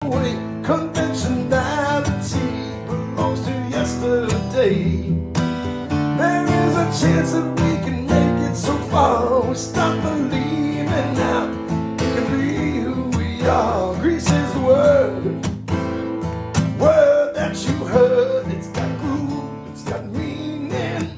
away. Conventionality belongs to yesterday. There is a chance that we can make it so far. We stop believing now we can be who we are. Greece is the word that you heard. It's got groove, it's got meaning.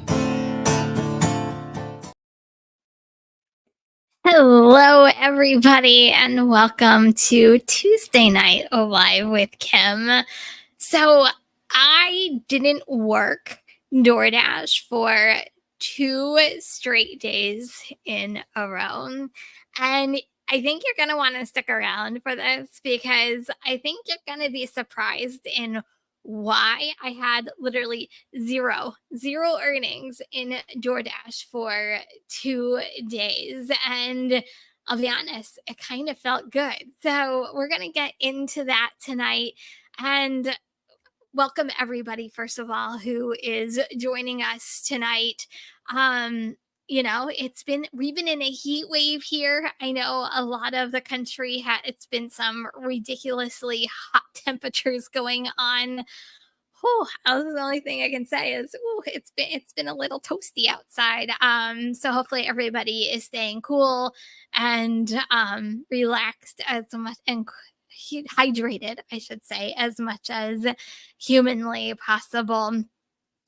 Hello, everybody, and welcome to Tuesday Night Live with Kim. So I didn't work DoorDash for 2 straight days in a row. And I think you're going to want to stick around for this because I think you're going to be surprised in why I had literally zero earnings in DoorDash for 2 days. And I'll be honest, it kind of felt good. So we're going to get into that tonight. And welcome everybody, first of all, who is joining us tonight. We've been in a heat wave here. I know a lot of the country it's been some ridiculously hot temperatures going on. The only thing I can say is, it's been a little toasty outside. So hopefully everybody is staying cool and relaxed as much and hydrated, I should say, as much as humanly possible.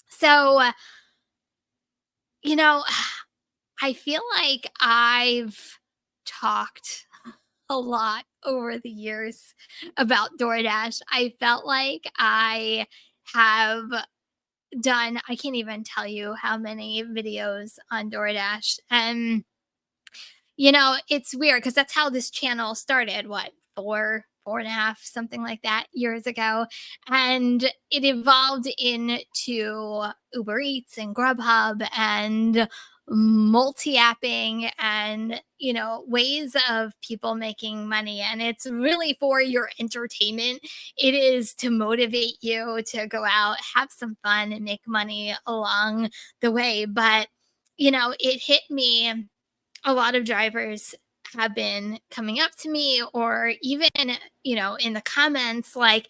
So, I feel like I've talked a lot over the years about DoorDash. I felt like I have done, I can't even tell you how many videos on DoorDash. And, it's weird because that's how this channel started, four and a half, something like that, years ago. And it evolved into Uber Eats and Grubhub and multi-apping and ways of people making money. And it's really for your entertainment. It is to motivate you to go out, have some fun, and make money along the way. But it hit me. A lot of drivers have been coming up to me, or even in the comments, like,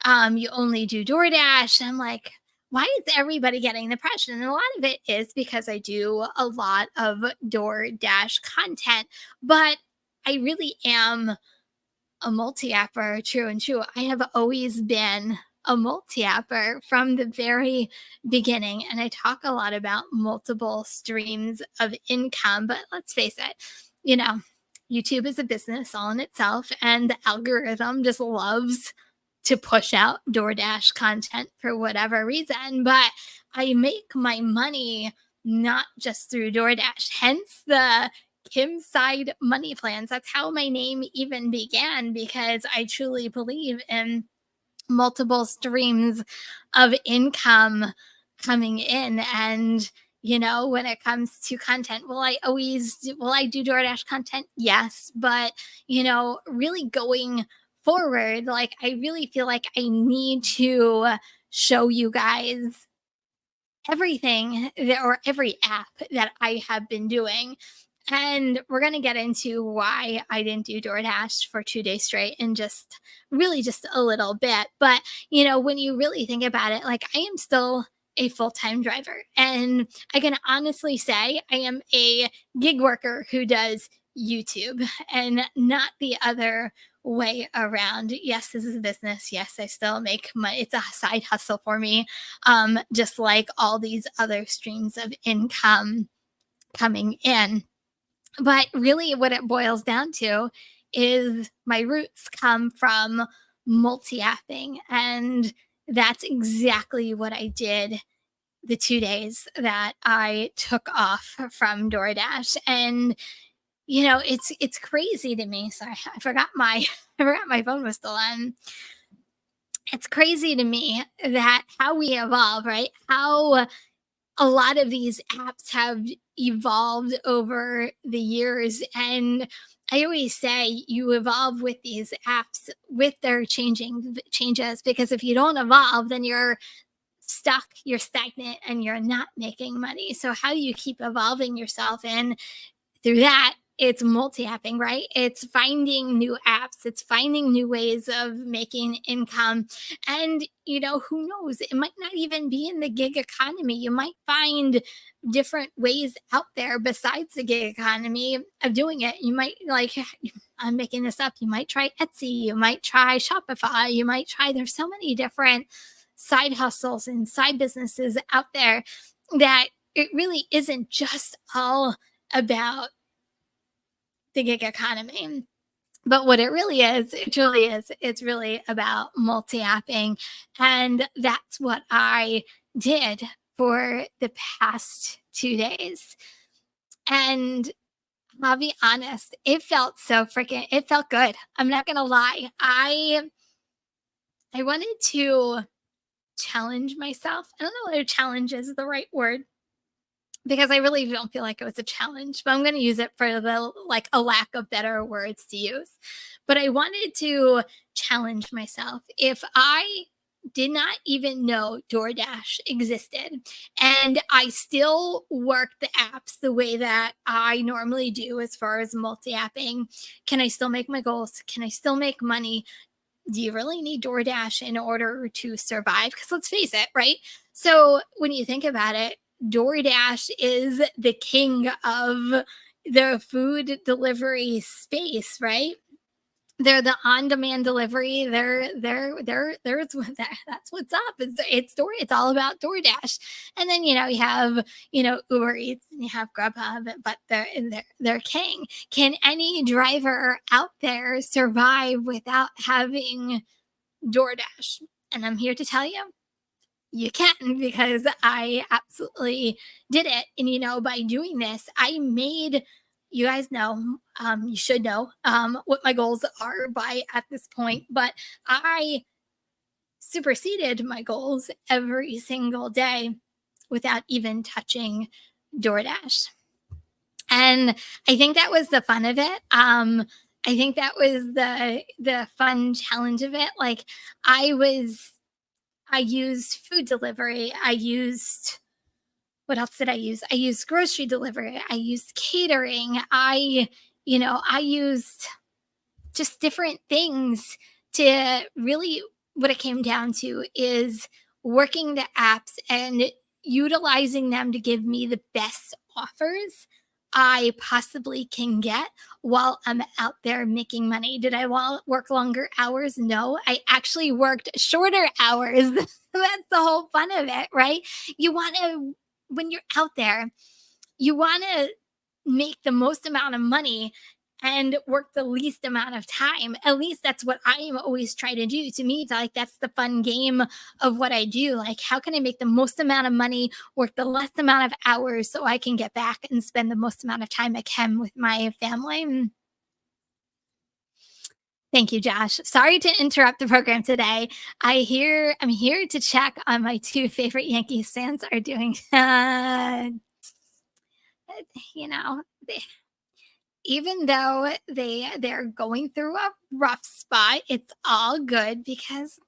you only do DoorDash. I'm like, why is everybody getting the impression? And a lot of it is because I do a lot of DoorDash content, but I really am a multi-apper, true and true. I have always been a multi-apper from the very beginning, and I talk a lot about multiple streams of income. But let's face it, YouTube is a business all in itself, and the algorithm just loves to push out DoorDash content for whatever reason. But I make my money not just through DoorDash, hence the Kim Side Money Plans. That's how my name even began, because I truly believe in multiple streams of income coming in. And when it comes to content, will I do DoorDash content? Yes. But really going forward, like, I really feel like I need to show you guys everything or every app that I have been doing. And we're going to get into why I didn't do DoorDash for 2 days straight in just a little bit. But, when you really think about it, like, I am still a full-time driver. And I can honestly say I am a gig worker who does YouTube and not the other way around. Yes, this is a business. Yes, I still make money. It's a side hustle for me, just like all these other streams of income coming in. But really what it boils down to is my roots come from multi-apping. And that's exactly what I did the 2 days that I took off from DoorDash. And it's crazy to me. Sorry, I forgot my phone was still on. It's crazy to me that how we evolve, right? How a lot of these apps have evolved over the years. And I always say you evolve with these apps with their changes, because if you don't evolve, then you're stuck, you're stagnant, and you're not making money. So how do you keep evolving yourself? And through that, it's multi-apping, right? It's finding new apps, it's finding new ways of making income. And, who knows? It might not even be in the gig economy. You might find different ways out there besides the gig economy of doing it. You might like, I'm making this up. You might try Etsy, you might try Shopify, you might try, there's so many different side hustles and side businesses out there that it really isn't just all about the gig economy. But what it really is, it truly is, it's really about multi-apping. And that's what I did for the past 2 days. And I'll be honest, it felt good. I'm not gonna lie. I wanted to challenge myself. I don't know whether challenge is the right word, because I really don't feel like it was a challenge, but I'm going to use it for the like a lack of better words to use. But I wanted to challenge myself. If I did not even know DoorDash existed and I still work the apps the way that I normally do as far as multi-apping, can I still make my goals? Can I still make money? Do you really need DoorDash in order to survive? Because let's face it, right? So when you think about it, DoorDash is the king of the food delivery space, right? They're the on-demand delivery. That's what's up. It's all about DoorDash. And then you have Uber Eats and you have Grubhub, but they're king. Can any driver out there survive without having DoorDash? And I'm here to tell you, you can, because I absolutely did it. And by doing this, I made, you guys know, you should know what my goals are by at this point, but I superseded my goals every single day without even touching DoorDash. And I think that was the fun of it. I think that was the fun challenge of it. Like I used food delivery. What else did I use? I used grocery delivery. I used catering. I used just different things to really, what it came down to is working the apps and utilizing them to give me the best offers I possibly can get while I'm out there making money. Did I work longer hours? No, I actually worked shorter hours. That's the whole fun of it, right? When you're out there, you want to make the most amount of money and work the least amount of time. At least that's what I am always trying to do. To me, like that's the fun game of what I do. Like, how can I make the most amount of money, work the less amount of hours so I can get back and spend the most amount of time I can with my family? Thank you, Josh. Sorry to interrupt the program today. I'm here to check on my two favorite Yankees fans are doing. You know, even though they're going through a rough spot, it's all good because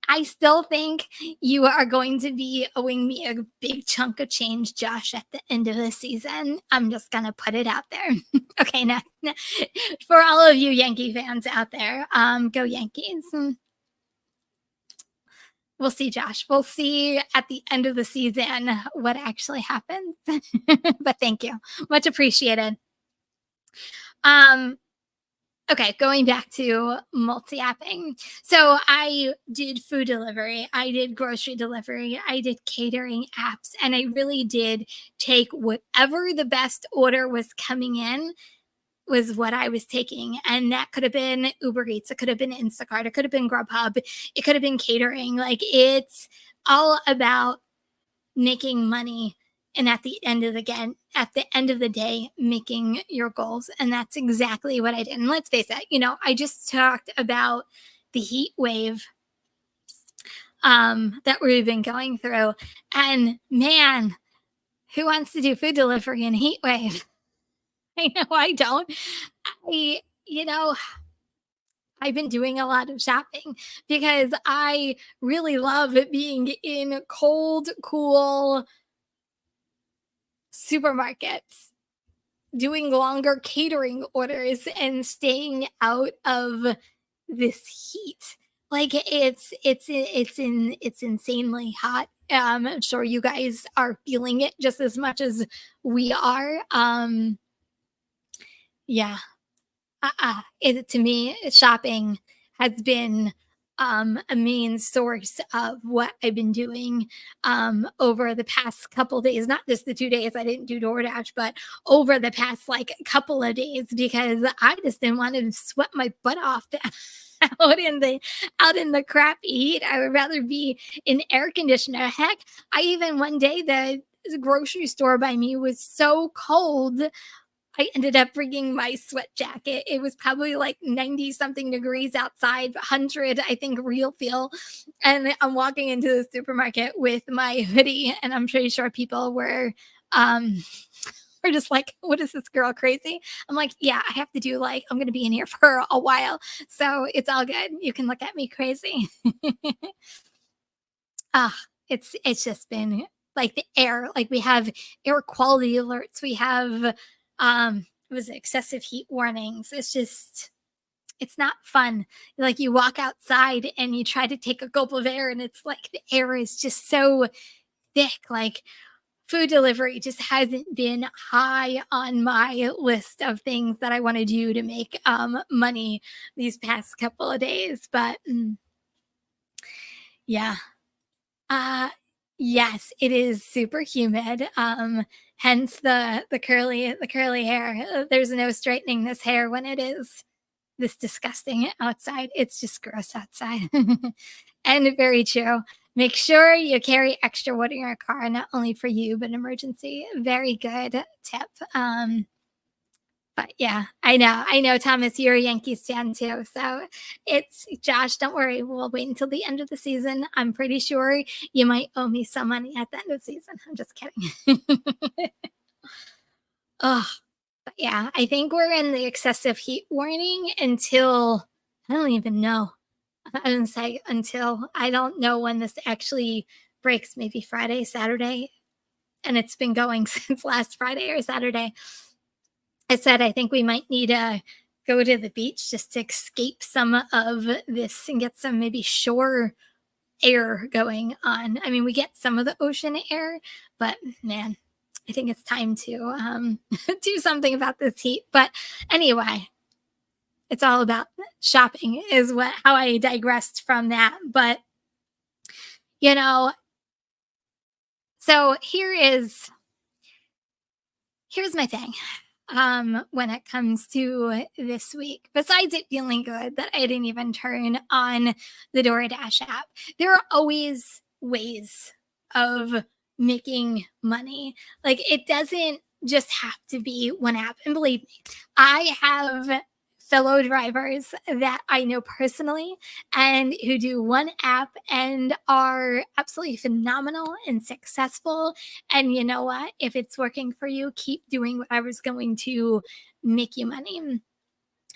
I still think you are going to be owing me a big chunk of change, Josh, at the end of the season. I'm just gonna put it out there. Okay, now for all of you Yankee fans out there, go Yankees. We'll see, Josh. We'll see at the end of the season what actually happens. But thank you, much appreciated. Okay, going back to multi-apping. So I did food delivery, I did grocery delivery, I did catering apps, and I really did take whatever the best order was coming in was what I was taking. And that could have been Uber Eats, it could have been Instacart, it could have been Grubhub, it could have been catering. Like it's all about making money and at the end of the day making your goals. And that's exactly what I did. And let's face it, I just talked about the heat wave that we've been going through, and man, who wants to do food delivery in a heat wave? I know I don't. I you know I've been doing a lot of shopping because I really love being in cold, cool supermarkets. doing longer catering orders and staying out of this heat. Like it's insanely hot. I'm sure you guys are feeling it just as much as we are. Yeah, it to me, shopping has been a main source of what I've been doing over the past couple days. Not just the 2 days I didn't do DoorDash, but over the past like couple of days because I just didn't want to sweat my butt off out in the crappy heat. I would rather be in air conditioner. Heck, I even one day the grocery store by me was so cold I ended up bringing my sweat jacket. It was probably like 90 something degrees outside, 100, I think, real feel. And I'm walking into the supermarket with my hoodie, and I'm pretty sure people um, were just like, what is this girl crazy? I'm like, yeah, I have to do like, I'm going to be in here for a while. So it's all good. You can look at me crazy. Ah, it's just been like the air, like we have air quality alerts, we have was it excessive heat warnings. It's just it's not fun. Like you walk outside and you try to take a gulp of air and it's like the air is just so thick. Like food delivery just hasn't been high on my list of things that I want to do to make money these past couple of days. But yeah, Uh, yes, it is super humid. Hence the curly hair. There's no straightening this hair when it is this disgusting outside. It's just gross outside. And very true. Make sure you carry extra wood in your car, not only for you, but emergency. Very good tip. But yeah, I know, Thomas, you're a Yankees fan too. So it's Josh, don't worry. We'll wait until the end of the season. I'm pretty sure you might owe me some money at the end of the season. I'm just kidding. Oh, but yeah, I think we're in the excessive heat warning until I don't even know. I didn't say until I don't know when this actually breaks, maybe Friday, Saturday. And it's been going since last Friday or Saturday. I said, I think we might need to go to the beach just to escape some of this and get some maybe shore air going on. I mean, we get some of the ocean air, but man, I think it's time to do something about this heat. But anyway, it's all about shopping, is what how I digressed from that. But you know, so here's my thing. When it comes to this week, besides it feeling good that I didn't even turn on the DoorDash app, there are always ways of making money. Like it doesn't just have to be one app. And believe me, I have fellow drivers that I know personally and who do one app and are absolutely phenomenal and successful. And you know what? If it's working for you, keep doing whatever's going to make you money.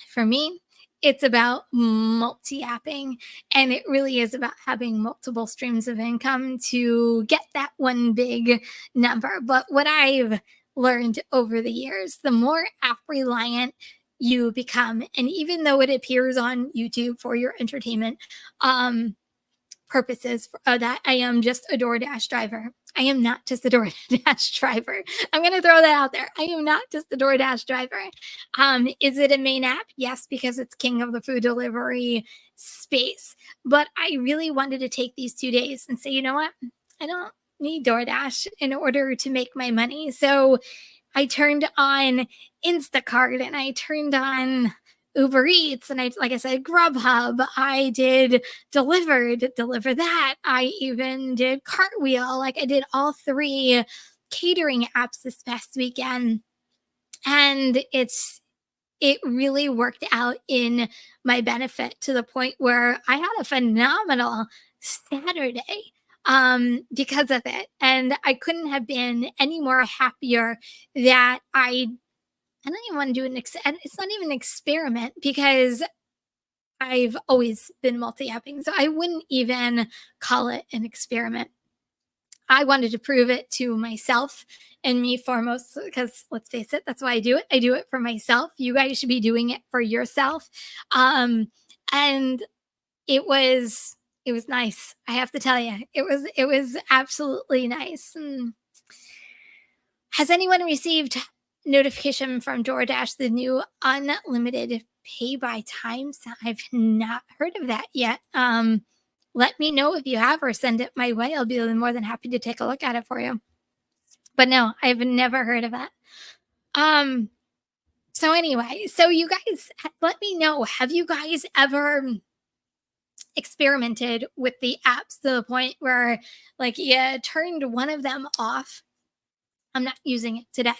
For me, it's about multi-apping, and it really is about having multiple streams of income to get that one big number. But what I've learned over the years, the more app reliant you become, and even though it appears on YouTube for your entertainment, purposes that I am just a DoorDash driver. I am not just a DoorDash driver. I'm going to throw that out there. I am not just a DoorDash driver. Is it a main app? Yes, because it's king of the food delivery space. But I really wanted to take these 2 days and say, you know what? I don't need DoorDash in order to make my money. So I turned on Instacart and I turned on Uber Eats and like I said, Grubhub. I did deliver that. I even did Cartwheel. Like I did all three catering apps this past weekend. And it really worked out in my benefit to the point where I had a phenomenal Saturday because of it. And I couldn't have been any more happier that I don't even want to do and it's not even an experiment because I've always been multi-apping. So I wouldn't even call it an experiment. I wanted to prove it to myself and me foremost, because let's face it, that's why I do it. I do it for myself. You guys should be doing it for yourself. Um, and it was it was nice. I have to tell you, it was absolutely nice. Has anyone received notification from DoorDash, the new unlimited pay by times? I've not heard of that yet. Let me know if you have or send it my way. I'll be more than happy to take a look at it for you. But no, I've never heard of that. Um, so anyway, so you guys let me know. Have you guys ever experimented with the apps to the point where like you turned one of them off? I'm not using it today.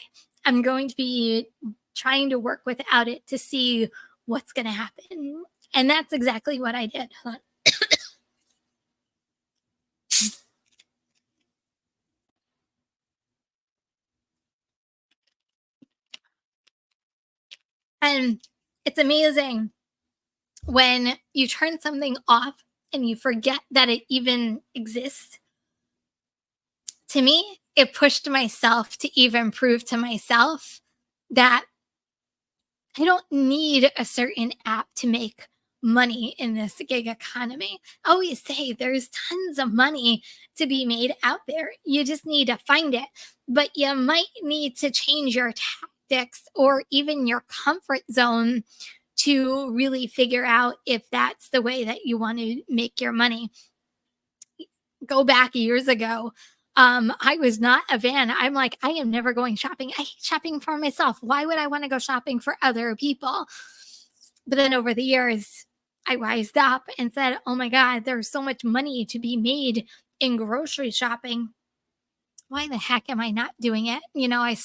I'm going to be trying to work without it to see what's going to happen. And that's exactly what I did. Hold on. And it's amazing when you turn something off and you forget that it even exists. To me, it pushed myself to even prove to myself that I don't need a certain app to make money in this gig economy. I always say there's tons of money to be made out there. You just need to find it. But you might need to change your tactics or even your comfort zone to really figure out if that's the way that you want to make your money. Go back years ago, I was not a fan. I'm like, I am never going shopping. I hate shopping for myself. Why would I want to go shopping for other people? But then over the years, I wised up and said, oh my God, there's so much money to be made in grocery shopping. Why the heck am I not doing it? I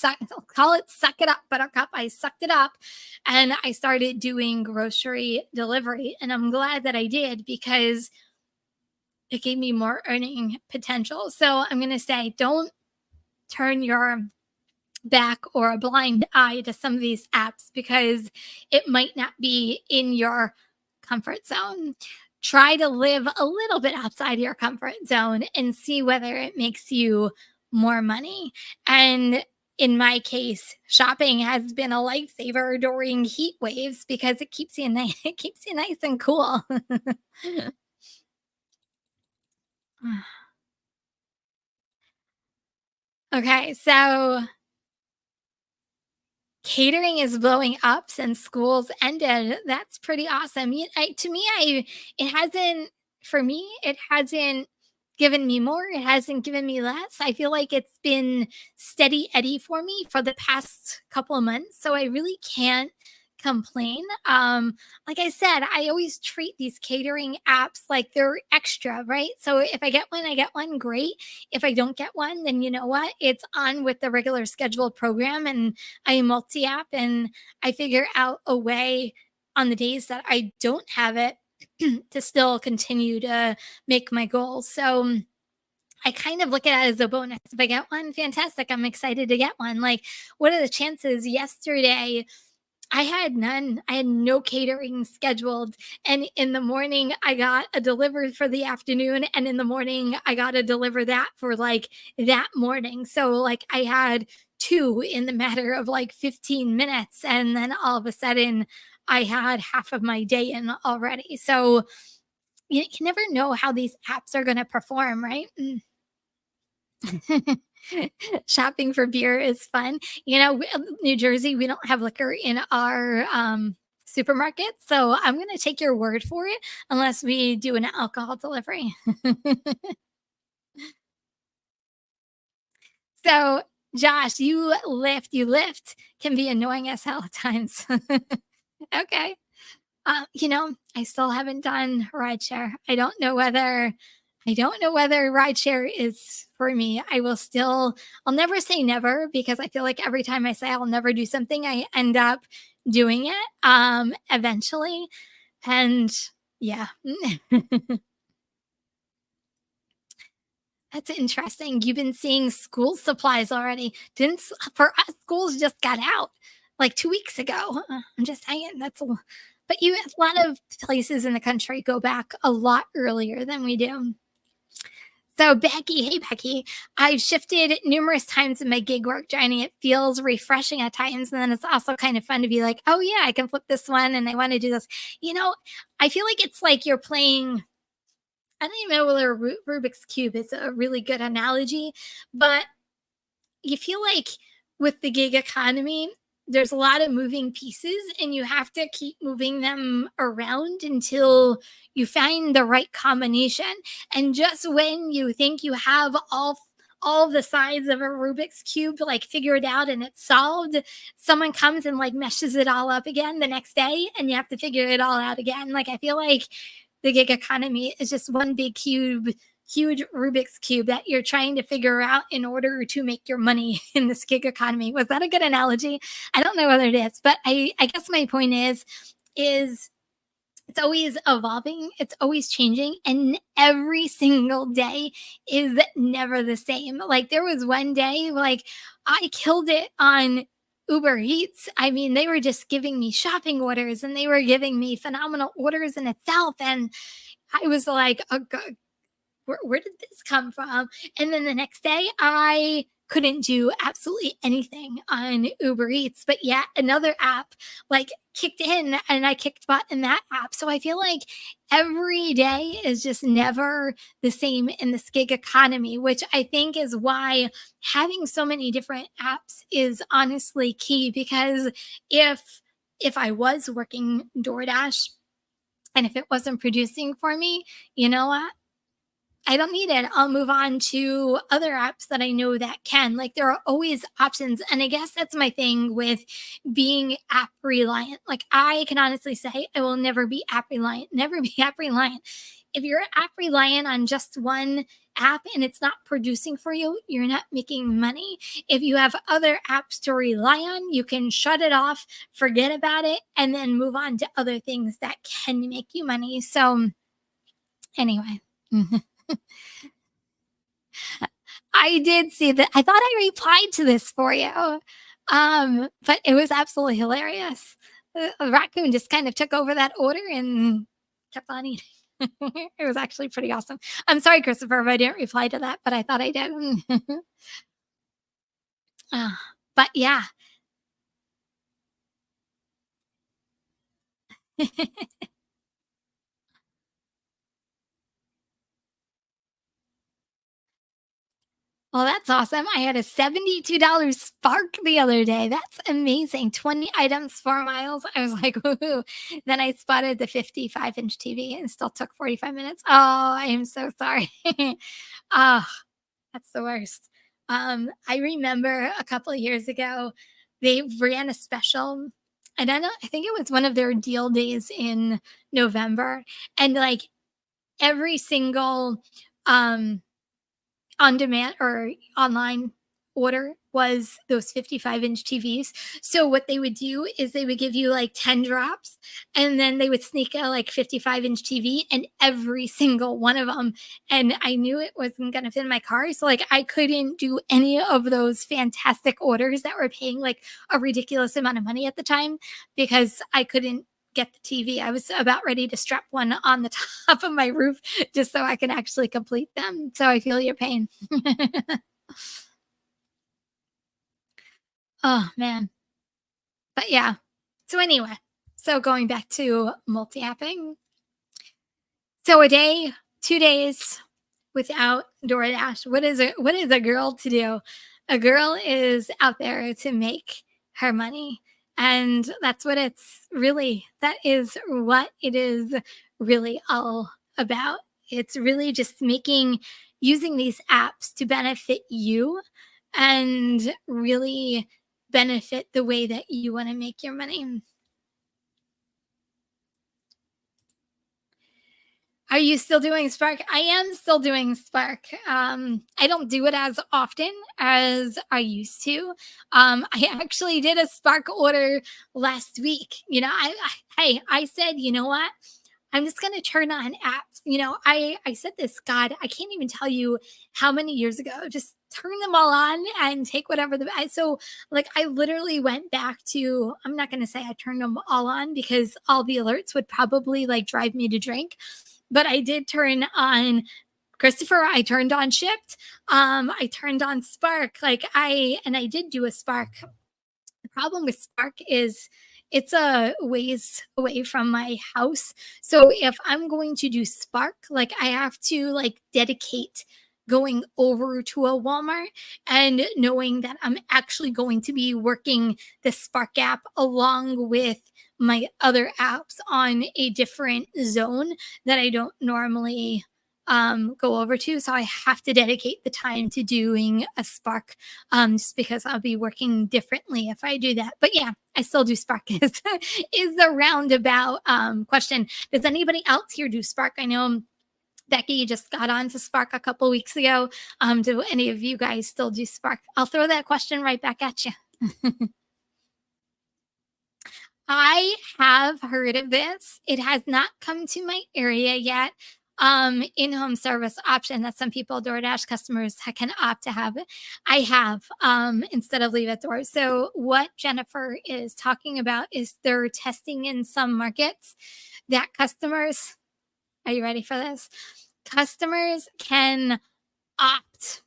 call it suck it up, buttercup. I sucked it up and I started doing grocery delivery. And I'm glad that I did because it gave me more earning potential. So I'm going to say, don't turn your back or a blind eye to some of these apps because it might not be in your comfort zone. Try to live a little bit outside your comfort zone and see whether it makes you more money. And in my case, shopping has been a lifesaver during heat waves because it keeps you nice, it keeps you nice and cool. Okay, so catering is blowing up since schools ended. That's pretty awesome. To me, it hasn't for me. It hasn't given me more. It hasn't given me less. I feel like it's been steady Eddie for me for the past couple of months. So I really can't complain. Like I said, I always treat these catering apps like they're extra, right? So if I get one, I get one, great. If I don't get one, then you know what? It's on with the regular scheduled program and I multi app and I figure out a way on the days that I don't have it to still continue to make my goals. So I kind of look at it as a bonus. If I get one, fantastic. I'm excited to get one. Like, what are the chances? Yesterday, I had none. I had no catering scheduled. And in the morning, I got a delivered for the afternoon. And in the morning, I got to deliver that for like that morning. So, like, I had two in the matter of like 15 minutes. And then all of a sudden, I had half of my day in already. So, you can never know how these apps are going to perform, right? Shopping for beer is fun. New Jersey, we don't have liquor in our supermarket, so I'm going to take your word for it unless we do an alcohol delivery. So, Josh, you lift can be annoying as hell at times. Okay. I still haven't done rideshare. I don't know whether rideshare is for me. I'll never say never because I feel like every time I say I'll never do something, I end up doing it eventually. And yeah. That's interesting. You've been seeing school supplies already. Didn't for us schools just got out like 2 weeks ago. I'm just saying but a lot of places in the country go back a lot earlier than we do. So, Becky, hey, Becky, I've shifted numerous times in my gig work journey. It feels refreshing at times. And then it's also kind of fun to be like, oh, yeah, I can flip this one and I want to do this. You know, I feel like it's like you're playing, I don't even know whether Rubik's Cube is a really good analogy, but you feel like with the gig economy, there's a lot of moving pieces and you have to keep moving them around until you find the right combination. And just when you think you have all of the sides of a Rubik's cube like figured out and it's solved, someone comes and like meshes it all up again the next day and you have to figure it all out again. Like I feel like the gig economy is just one big huge Rubik's cube that you're trying to figure out in order to make your money in this gig economy. Was that a good analogy? I don't know whether it is, but I guess my point is it's always evolving, it's always changing, and every single day is never the same. Like there was one day, like I killed it on Uber Eats. I mean, they were just giving me shopping orders and they were giving me phenomenal orders in itself. And I was like, where did this come from? And then the next day, I couldn't do absolutely anything on Uber Eats, but yet another app like kicked in and I kicked butt in that app. So I feel like every day is just never the same in this gig economy, which I think is why having so many different apps is honestly key because if I was working DoorDash and if it wasn't producing for me, you know what? I don't need it. I'll move on to other apps that I know that can. Like there are always options. And I guess that's my thing with being app reliant. Like I can honestly say I will never be app reliant, never be app reliant. If you're app reliant on just one app and it's not producing for you, you're not making money. If you have other apps to rely on, you can shut it off, forget about it, and then move on to other things that can make you money. So, anyway. I did see that. I thought I replied to this for you. But it was absolutely hilarious. A raccoon just kind of took over that order and kept on eating. It was actually pretty awesome. I'm sorry, Christopher, if I didn't reply to that, but I thought I did. Uh, but yeah. Well, that's awesome. I had a $72 Spark the other day. That's amazing. 20 items, 4 miles. I was like, woohoo. Then I spotted the 55-inch TV and it still took 45 minutes. Oh, I am so sorry. Oh, that's the worst. I remember a couple of years ago, they ran a special, and I think it was one of their deal days in November. And like every single um on demand or online order was those 55-inch TVs. So what they would do is they would give you like 10 drops and then they would sneak a like 55-inch TV and every single one of them. And I knew it wasn't going to fit in my car. So like I couldn't do any of those fantastic orders that were paying like a ridiculous amount of money at the time because I couldn't get the TV. I was about ready to strap one on the top of my roof just so I can actually complete them. So I feel your pain. Oh man. But yeah. So anyway, so going back to multi-apping. So a day, 2 days without DoorDash. What is a girl to do? A girl is out there to make her money. And that's what it's really, that is what it is really all about. It's really just using these apps to benefit you and really benefit the way that you want to make your money. Are you still doing Spark? I am still doing Spark. I don't do it as often as I used to. I actually did a Spark order last week. I said, you know what? I'm just gonna turn on apps. I said this, God, I can't even tell you how many years ago. Just turn them all on and take whatever so like I literally went back to, I'm not gonna say I turned them all on because all the alerts would probably like drive me to drink, but I did turn on Christopher, I turned on Shipped. I turned on Spark. I did do a Spark. The problem with Spark is it's a ways away from my house. So if I'm going to do Spark, like I have to like dedicate going over to a Walmart and knowing that I'm actually going to be working the Spark app along with my other apps on a different zone that I don't normally go over to. So I have to dedicate the time to doing a Spark just because I'll be working differently if I do that. But yeah, I still do Spark is the roundabout question. Does anybody else here do Spark? I know Becky just got on to Spark a couple weeks ago. Do any of you guys still do Spark? I'll throw that question right back at you. I have heard of this. It has not come to my area yet. In-home service option that some people, DoorDash customers, can opt to have. I have instead of leave at door. So what Jennifer is talking about is they're testing in some markets that customers. Are you ready for this? Customers can opt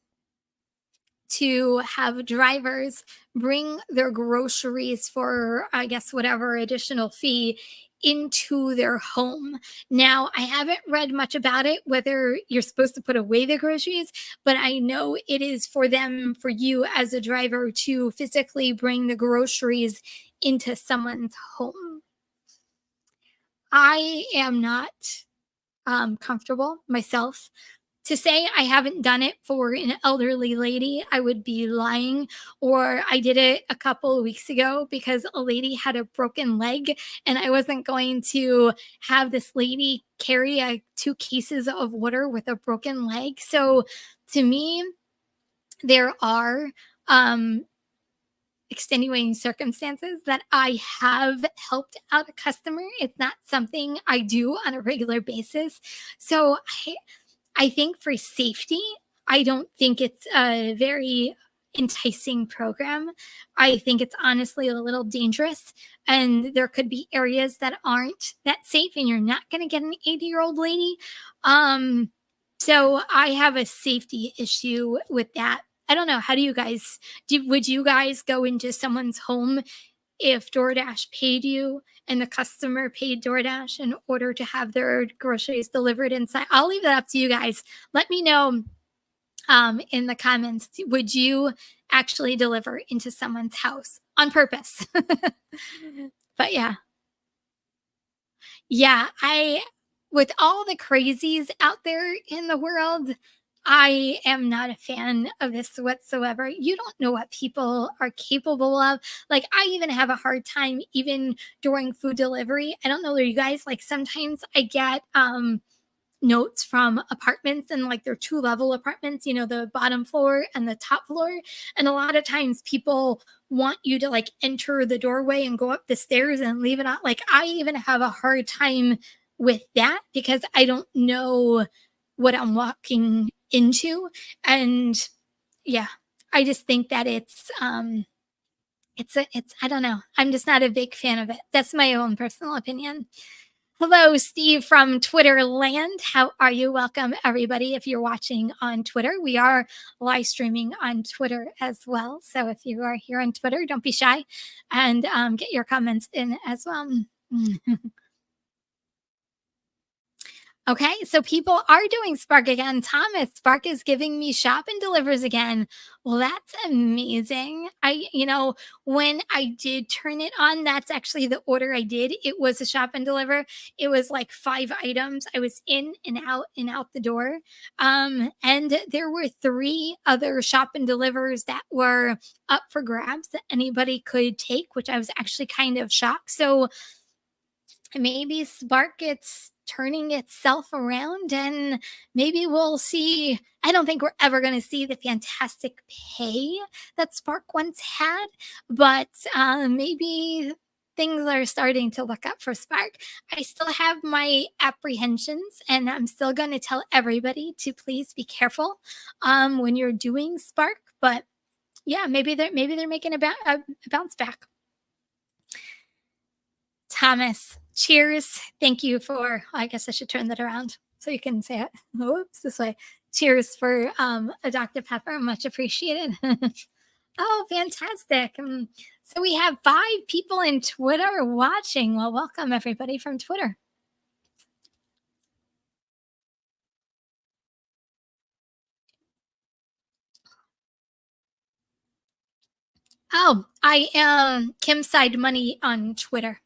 to have drivers bring their groceries for, I guess, whatever additional fee into their home. Now, I haven't read much about it, whether you're supposed to put away the groceries, but I know it is for them, for you as a driver, to physically bring the groceries into someone's home. I am not comfortable myself to say I haven't done it for an elderly lady. I would be lying. Or I did it a couple of weeks ago because a lady had a broken leg and I wasn't going to have this lady carry 2 cases of water with a broken leg. So to me, there are extenuating circumstances that I have helped out a customer. It's not something I do on a regular basis. So I think for safety, I don't think it's a very enticing program. I think it's honestly a little dangerous. And there could be areas that aren't that safe, and you're not going to get an 80-year-old lady. So I have a safety issue with that. I don't know. How do you guys would you guys go into someone's home if DoorDash paid you and the customer paid DoorDash in order to have their groceries delivered inside? I'll leave that up to you guys. Let me know in the comments. Would you actually deliver into someone's house on purpose? But yeah. Yeah, with all the crazies out there in the world, I am not a fan of this whatsoever. You don't know what people are capable of. Like, I even have a hard time even during food delivery. I don't know where you guys, like, sometimes I get notes from apartments, and like they're 2-level apartments, the bottom floor and the top floor. And a lot of times people want you to like enter the doorway and go up the stairs and leave it out. Like, I even have a hard time with that because I don't know what I'm walking into. And yeah, I just think that it's I don't know. I'm just not a big fan of it. That's my own personal opinion. Hello, Steve from Twitter land. How are you? Welcome, everybody. If you're watching on Twitter, we are live streaming on Twitter as well. So if you are here on Twitter, don't be shy and get your comments in as well. Okay, so people are doing Spark again. Thomas, Spark is giving me shop and delivers again. Well, that's amazing. When I did turn it on, that's actually the order I did. It was a shop and deliver. It was like 5 items. I was in and out the door. And there were 3 other shop and delivers that were up for grabs that anybody could take, which I was actually kind of shocked. So maybe Spark it's turning itself around, and maybe we'll see. I don't think we're ever going to see the fantastic pay that Spark once had, but maybe things are starting to look up for Spark. I still have my apprehensions, and I'm still going to tell everybody to please be careful when you're doing Spark. But yeah, maybe they're making a bounce back. Thomas, cheers. Thank you for, I guess I should turn that around. So you can say it. Whoops, this way. Cheers for a Dr. Pepper. Much appreciated. Oh, fantastic. So we have 5 people in Twitter watching. Well, welcome everybody from Twitter. Oh, I am Kim Side Money on Twitter.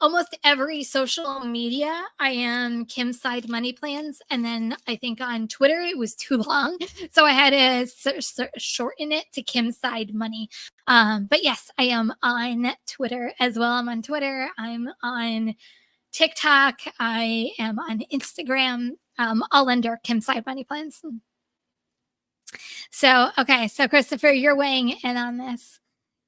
Almost every social media, I am Kim Side Money Plans, and then I think on Twitter it was too long, so I had to shorten it to Kim Side Money. But yes, I am on Twitter as well. I'm on Twitter. I'm on TikTok. I am on Instagram. All under Kim Side Money Plans. So, okay. So, Christopher, you're weighing in on this.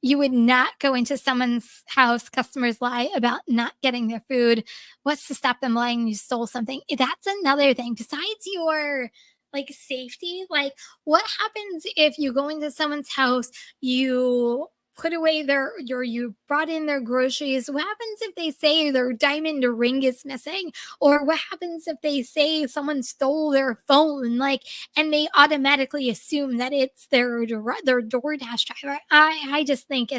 You would not go into someone's house, customers lie about not getting their food. What's to stop them lying you stole something? That's another thing. Besides your like safety, like what happens if you go into someone's house, you put away you brought in their groceries? What happens if they say their diamond ring is missing? Or what happens if they say someone stole their phone? Like, and they automatically assume that it's their DoorDash driver. I just think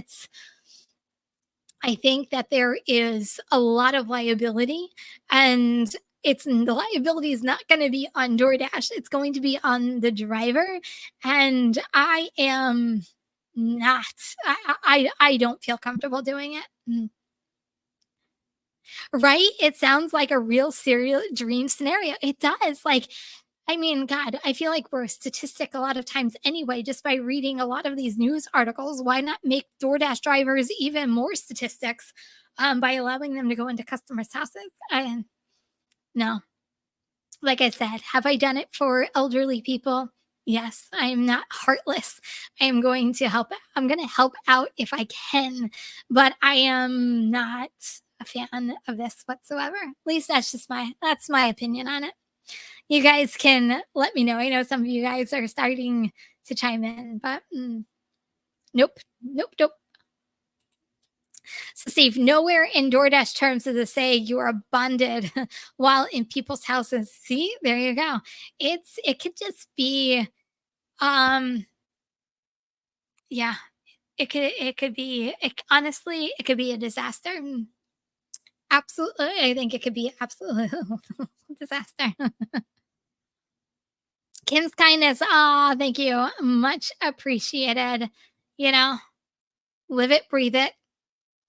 I think that there is a lot of liability, and it's the liability is not going to be on DoorDash. It's going to be on the driver, and I am not. I don't feel comfortable doing it. Right? It sounds like a real serial dream scenario. It does. Like, I mean, God, I feel like we're a statistic a lot of times anyway, just by reading a lot of these news articles. Why not make DoorDash drivers even more statistics by allowing them to go into customers' houses? No, like I said, have I done it for elderly people? Yes, I am not heartless. I am going to help. I'm going to help out if I can, but I am not a fan of this whatsoever. At least that's my opinion on it. You guys can let me know. I know some of you guys are starting to chime in, but nope, nope, nope. So, Steve, nowhere in DoorDash terms does it say you are bonded while in people's houses. See, there you go. It could just be, um, yeah, it could be. Honestly, it could be a disaster. Absolutely, I think it could be absolutely disaster. Kim's kindness. Ah, thank you. Much appreciated. You know, live it, breathe it.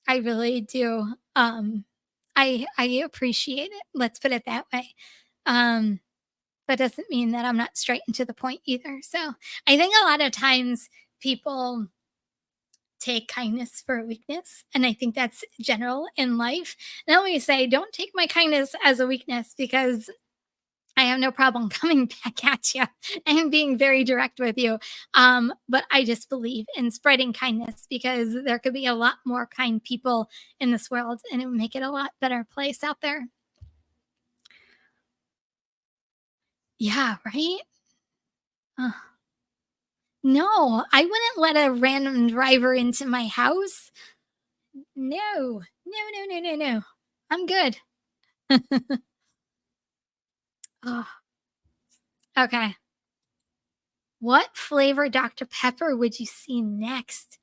I really do. I appreciate it. Let's put it that way. Um, but doesn't mean that I'm not straight and to the point either. So I think a lot of times people take kindness for a weakness. And I think that's general in life. And I always say, don't take my kindness as a weakness because I have no problem coming back at you and being very direct with you. But I just believe in spreading kindness because there could be a lot more kind people in this world and it would make it a lot better place out there. Yeah, right? Uh, no, I wouldn't let a random driver into my house. No, no, no, no, no, no. I'm good. Oh, okay. What flavor Dr. Pepper would you see next?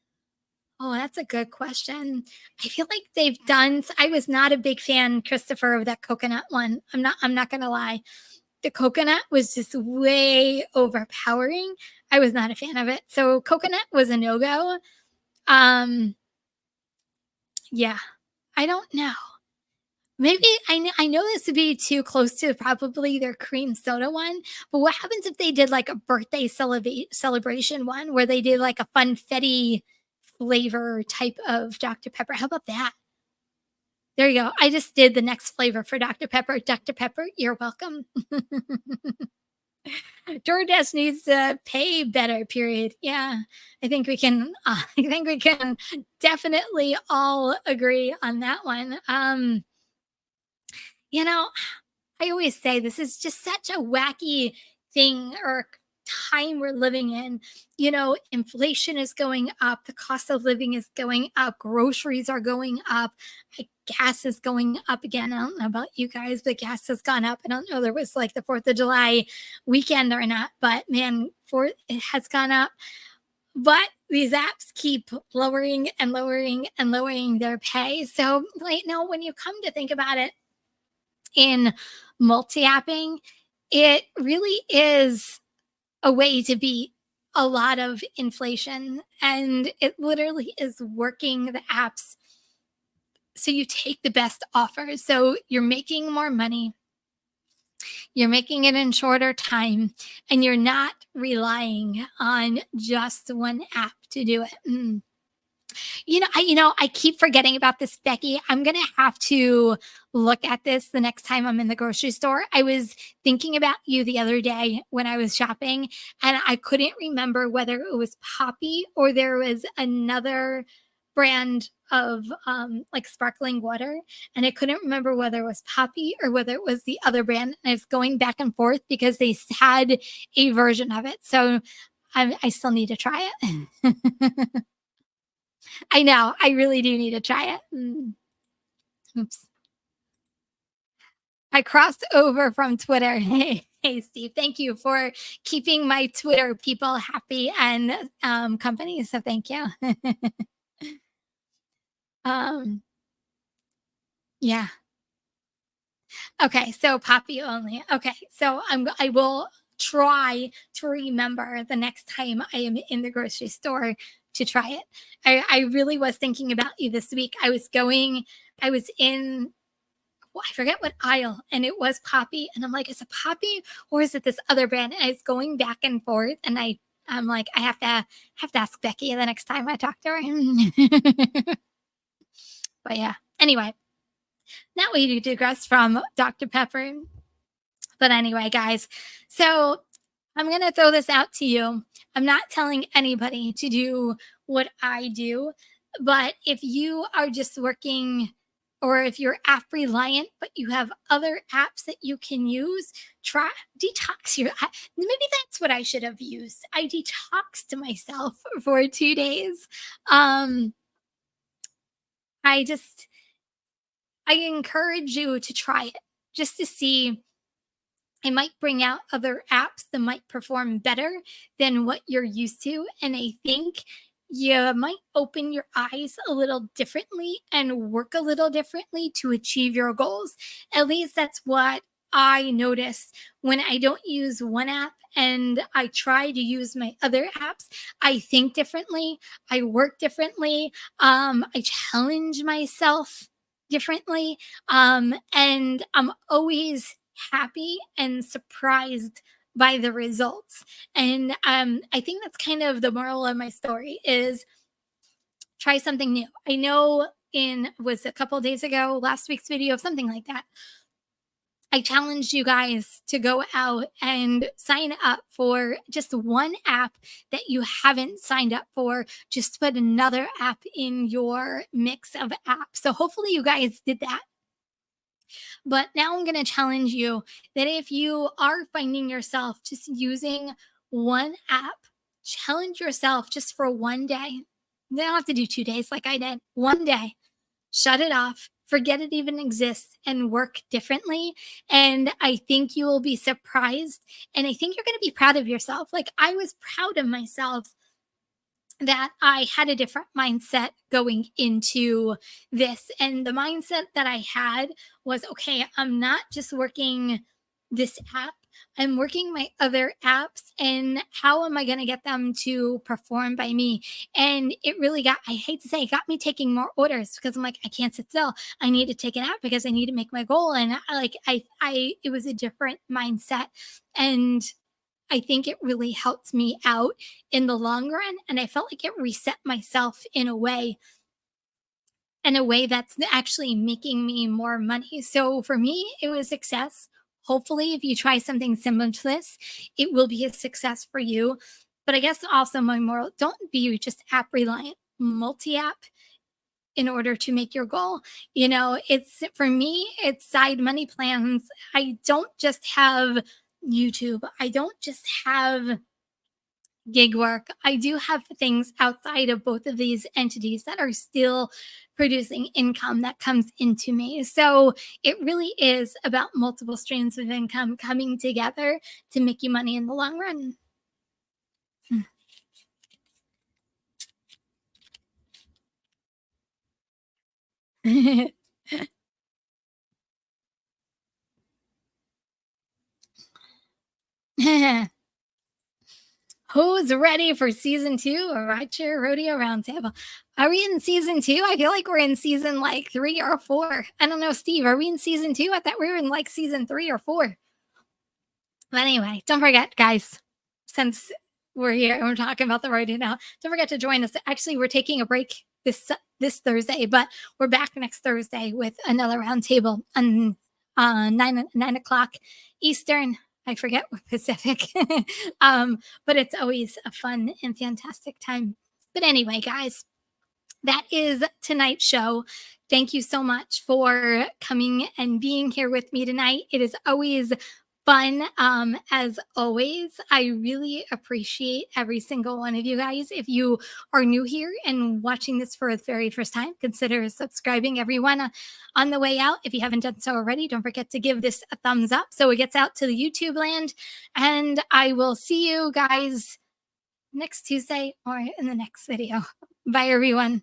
Oh, that's a good question. I feel like they've done I was not a big fan, Christopher, of that coconut one. I'm not gonna lie. The coconut was just way overpowering. I was not a fan of it. So coconut was a no-go. Um, yeah. I don't know. Maybe I know this would be too close to probably their cream soda one, but what happens if they did like a birthday celebration one where they did like a funfetti flavor type of Dr. Pepper? How about that? There you go. I just did the next flavor for Dr. Pepper. Dr. Pepper, you're welcome. DoorDash needs to pay better, period. Yeah. I think we can I think we can definitely all agree on that one. You know, I always say this is just such a wacky thing or time we're living in. Inflation is going up, the cost of living is going up, groceries are going up, gas is going up again. I don't know about you guys, but gas has gone up. I don't know there was like the 4th of July weekend or not, but man, it has gone up. But these apps keep lowering and lowering and lowering their pay. So, like, no, when you come to think about it, in multi-apping, it really is a way to beat a lot of inflation. And it literally is working the apps so you take the best offers. So you're making more money, you're making it in shorter time, and you're not relying on just one app to do it. I keep forgetting about this, Becky. I'm gonna have to look at this the next time I'm in the grocery store. I was thinking about you the other day when I was shopping, and I couldn't remember whether it was Poppy or there was another brand of like sparkling water, and I couldn't remember whether it was Poppy or whether it was the other brand. And I was going back and forth because they had a version of it. So I still need to try it. I know. I really do need to try it. Oops. I crossed over from Twitter. Hey, Steve. Thank you for keeping my Twitter people happy and company. So thank you. um, yeah. Okay. So Poppy only. Okay. So I will try to remember the next time I am in the grocery store to try it. I really was thinking about you this week. I was in, well, I forget what aisle, and it was Poppy, and I'm like, is it Poppy or is it this other brand? And I was going back and forth, and I'm like, I have to ask Becky the next time I talk to her. But yeah, anyway, now we digress from Dr. Pepper. But anyway, guys, so I'm going to throw this out to you. I'm not telling anybody to do what I do, but if you are just working or if you're app reliant, but you have other apps that you can use, try detox your app. Maybe that's what I should have used. I detoxed myself for 2 days. Um, I just, I encourage you to try it just to see. It might bring out other apps that might perform better than what you're used to. And I think you might open your eyes a little differently and work a little differently to achieve your goals. At least that's what I notice when I don't use one app and I try to use my other apps. I think differently, I work differently, I challenge myself differently, and I'm always happy and surprised by the results. And I think that's kind of the moral of my story is try something new. I know in was a couple days ago, last week's video, something like that. I challenged you guys to go out and sign up for just one app that you haven't signed up for. Just put another app in your mix of apps. So hopefully you guys did that. But now I'm going to challenge you that if you are finding yourself just using one app, challenge yourself just for one day. You don't have to do 2 days like I did. One day, shut it off, forget it even exists, and work differently. And I think you will be surprised. And I think you're going to be proud of yourself. Like I was proud of myself that I had a different mindset going into this. And the mindset that I had was okay, I'm not just working this app, I'm working my other apps. And how am I going to get them to perform by me? And it really I hate to say, it got me taking more orders because I'm like, I can't sit still. I need to take an app because I need to make my goal. And it was a different mindset. And I think it really helped me out in the long run. And I felt like it reset myself in a way that's actually making me more money. So for me, it was success. Hopefully, if you try something similar to this, it will be a success for you. But I guess also my moral, don't be just app reliant, multi app in order to make your goal. It's for me, it's side money plans. I don't just have YouTube. I don't just have gig work. I do have things outside of both of these entities that are still producing income that comes into me. So it really is about multiple streams of income coming together to make you money in the long run. Who's ready for season two of Rideshare Rodeo Roundtable? Are we in season two? I feel like we're in season like 3 or 4. I don't know, Steve. Are we in season two? I thought we were in like season 3 or 4. But anyway, don't forget, guys, since we're here and we're talking about the rodeo now, don't forget to join us. Actually, we're taking a break this Thursday, but we're back next Thursday with another roundtable on 9 o'clock Eastern. I forget what Pacific, but it's always a fun and fantastic time. But anyway, guys, that is tonight's show. Thank you so much for coming and being here with me tonight. It is always fun. As always, I really appreciate every single one of you guys. If you are new here and watching this for the very first time, consider subscribing, everyone, on the way out. If you haven't done so already, don't forget to give this a thumbs up so it gets out to the YouTube land. And I will see you guys next Tuesday or in the next video. Bye, everyone.